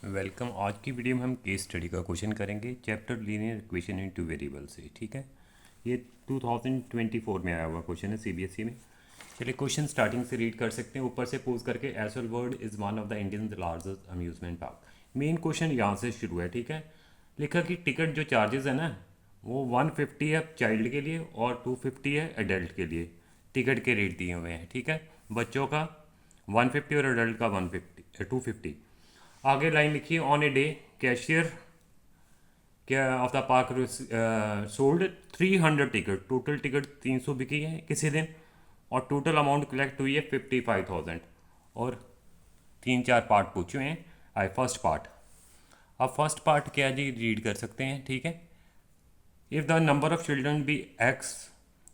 Welcome. आज की video में हम केस स्टडी का क्वेश्चन करेंगे chapter linear equation in two variable से। ठीक है, ये 2024 में आया हुआ क्वेश्चन है सीबीएसई में। चलिए क्वेश्चन स्टार्टिंग से रीड कर सकते हैं। ऊपर से पूछ करके SL world is one of the Indian largest amusement park. Main question यहाँ से शुरू है। ठीक है, लिखा कि टिकट जो चार्जेस है ना वो 150 है चाइल्ड के लिए और 250 है एडल्ट के लिए। टिकट के रेट दिए हुए हैं। ठीक है, बच्चों का 150 और एडल्ट का 150 250। आगे लाइन लिखी है, ऑन ए डे कैशियर क्या of the park sold 300 ticket. Total ticket 300 बिकी है किसी दिन और टोटल अमाउंट कलेक्ट हुई है 55,000। और 3-4 पार्ट पूछे हुए हैं। I first part. अब फर्स्ट पार्ट क्या है जी, रीड कर सकते हैं। ठीक है, if the number of children be X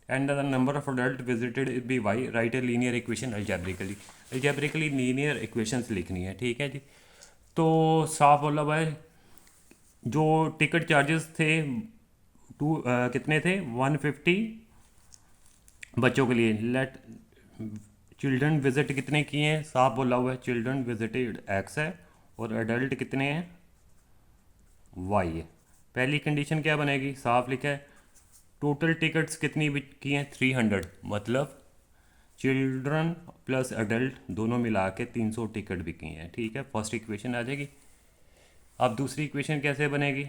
and the number of adult visited is be Y, write a linear equation algebraically. Algebraically linear equations लिखनी है। ठीक है जी, तो साफ बोला भाई, जो टिकट चार्जेस थे कितने थे 150 बच्चों के लिए। लेट चिल्ड्रन विजिट कितने किए हैं, साफ बोला हुआ है चिल्ड्रन विजिटेड एक्स है और एडल्ट कितने हैं वाई है। पहली कंडीशन क्या बनेगी, साफ लिखा है टोटल टिकट्स कितनी की हैं 300, मतलब चिल्ड्रन प्लस एडल्ट दोनों मिला के 300 टिकट बिकी हैं। ठीक है, फर्स्ट इक्वेशन आ जाएगी। अब दूसरी इक्वेशन कैसे बनेगी,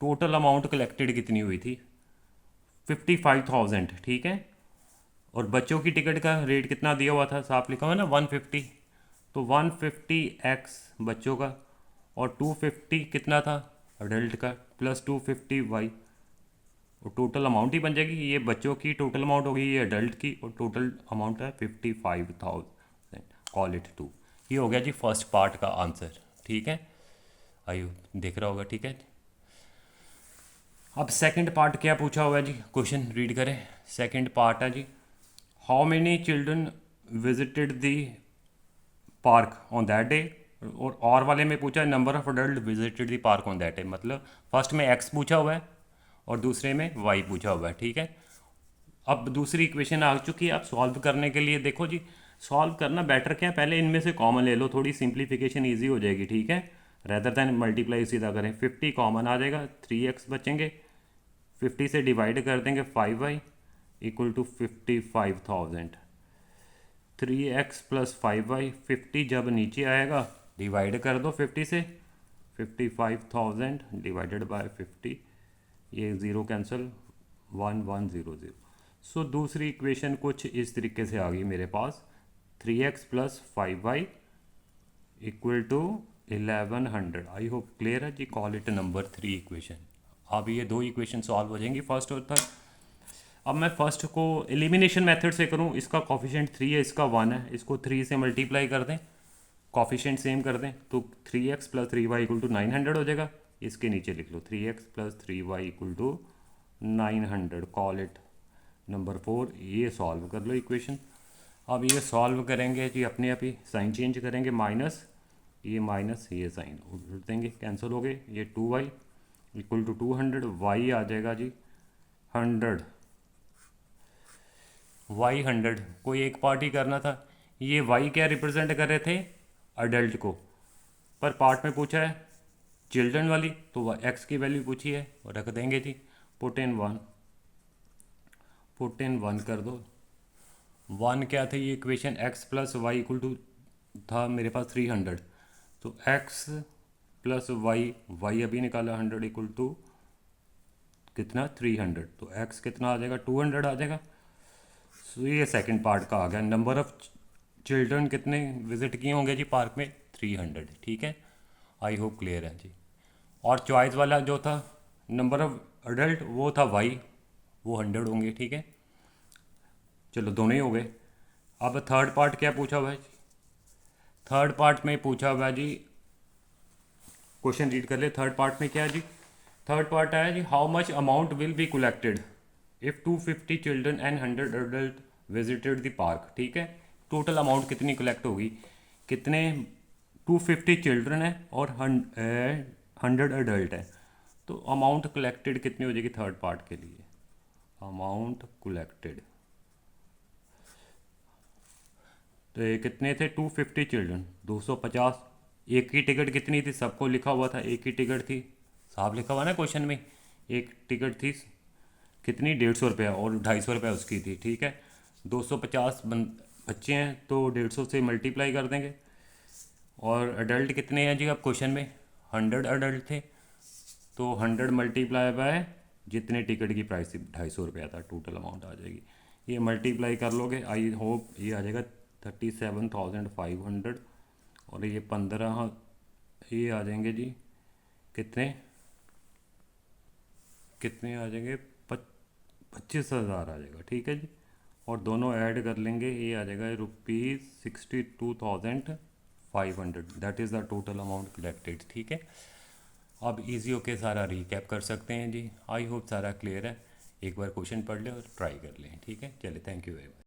टोटल अमाउंट कलेक्टेड कितनी हुई थी 55,000। ठीक है, और बच्चों की टिकट का रेट कितना दिया हुआ था, साफ लिखा हुआ है ना 150। तो 150 एक्स बच्चों का और 250 कितना था अडल्ट का प्लस 250 वाई, और टोटल अमाउंट ही बन जाएगी। ये बच्चों की टोटल अमाउंट होगी, ये अडल्ट की, और टोटल अमाउंट है 55,000। Call it 2। ये हो गया जी फर्स्ट पार्ट का आंसर। ठीक है, आयु देख रहा होगा। ठीक है, अब सेकंड पार्ट क्या पूछा हुआ है जी, क्वेश्चन रीड करें। सेकंड पार्ट है जी, how many children visited the park on that day. और वाले में पूछा है number of adult visited the park on that day, मतलब फर्स्ट में एक्स पूछा हुआ है और दूसरे में वाई पूछा हुआ है। ठीक है, अब दूसरी इक्वेशन आ चुकी है। अब सॉल्व करने के लिए देखो जी, सॉल्व करना बेटर क्या है, पहले इनमें से कॉमन ले लो, थोड़ी सिंप्लीफिकेशन ईजी हो जाएगी। ठीक है, रेदर दैन मल्टीप्लाई सीधा करें। 50 कॉमन आ जाएगा, 3x बचेंगे, 50 से डिवाइड कर देंगे 5y equal to 55,000। 3x plus 5y, 50 जब नीचे आएगा डिवाइड कर दो 50 से, 55,000 डिवाइडेड बाय 50, ये ज़ीरो कैंसिल, 1100। सो दूसरी इक्वेशन कुछ इस तरीके से आ गई मेरे पास, 3x plus 5y equal to 1100। I hope clear है जी, कॉल इट नंबर 3 इक्वेशन। अब ये दो इक्वेशन सॉल्व हो जाएंगी फर्स्ट और थर्ड। अब मैं फर्स्ट को एलिमिनेशन मेथड से करूँ, इसका कॉफिशेंट 3 है, इसका 1 है, इसको 3 से मल्टीप्लाई कर दें, कॉफिशेंट सेम कर दें, तो 3x plus 3y equal to 900 हो जाएगा। इसके नीचे लिख लो 3x plus 3y equal to 900, call it number 4। ये सॉल्व कर लो इक्वेशन। अब ये सॉल्व करेंगे जी, अपने आप ही साइन चेंज करेंगे, माइनस ये साइन उल्ट देंगे, कैंसिल हो गए। ये 2y इक्वल टू 200, y आ जाएगा जी 100, वाई 100। कोई एक पार्टी करना था। ये वाई क्या रिप्रेजेंट कर रहे थे, अडल्ट को, पर पार्ट में पूछा है चिल्ड्रन वाली, तो एक्स की वैल्यू पूछी है और रख देंगे जी, पुट इन 1, पुट इन 1 कर दो। 1 क्या थी ये equation, X plus Y equal to था मेरे पास 300, तो एक्स प्लस वाई, वाई अभी निकाला 100 इक्वल टू कितना 300, तो एक्स कितना आ जाएगा 200 आ जाएगा। सो ये सेकंड पार्ट का आ गया, नंबर ऑफ चिल्ड्रन कितने विजिट किए होंगे जी पार्क में 300। ठीक है, आई होप क्लियर है जी। और चॉइस वाला जो था नंबर ऑफ अडल्ट, वो था वाई, वो 100 होंगे। ठीक है, चलो दोनों ही हो गए। अब थर्ड पार्ट क्या पूछा हुआ है जी, थर्ड पार्ट में पूछा हुआ है जी, क्वेश्चन रीड कर ले। थर्ड पार्ट में क्या है जी, थर्ड पार्ट आया जी, how much amount will be collected if 250 children and 100 adult visited the park. ठीक है, टोटल अमाउंट कितनी कलेक्ट होगी, कितने 250 चिल्ड्रन है और 100 अडल्ट है, तो अमाउंट कलेक्टेड कितनी हो जाएगी थर्ड पार्ट के लिए, अमाउंट कलेक्टेड। तो ये कितने थे 250 चिल्ड्रन 250, एक की टिकट कितनी थी, सबको लिखा हुआ था एक ही टिकट थी, साफ लिखा हुआ ना क्वेश्चन में। एक टिकट थी कितनी, 150 रुपया, और 250 रुपया उसकी थी, ठीक है। 250 बच्चे हैं तो 150 से मल्टीप्लाई कर देंगे। और अडल्ट कितने हैं जी, अब क्वेश्चन में 100 अडल्ट थे, तो 100 मल्टीप्लाई बाय जितने टिकट की प्राइस थी 250 रुपया था, टोटल अमाउंट आ जाएगी। ये मल्टीप्लाई कर लोगे, आई होप ये आ जाएगा 37,500, और ये 15, ये आ जाएंगे जी कितने, कितने आ जाएंगे, 25,000 आ जाएगा, ठीक है जी। और दोनों ऐड कर लेंगे, ये आ जाएगा ₹62,500, that is the total amount collected, ठीक है। अब इजी होके सारा रिकैप कर सकते हैं जी। आई होप सारा क्लियर है, एक बार क्वेश्चन पढ़ लें और ट्राई कर लें, ठीक है। चलिए, थैंक यू वेरी मच।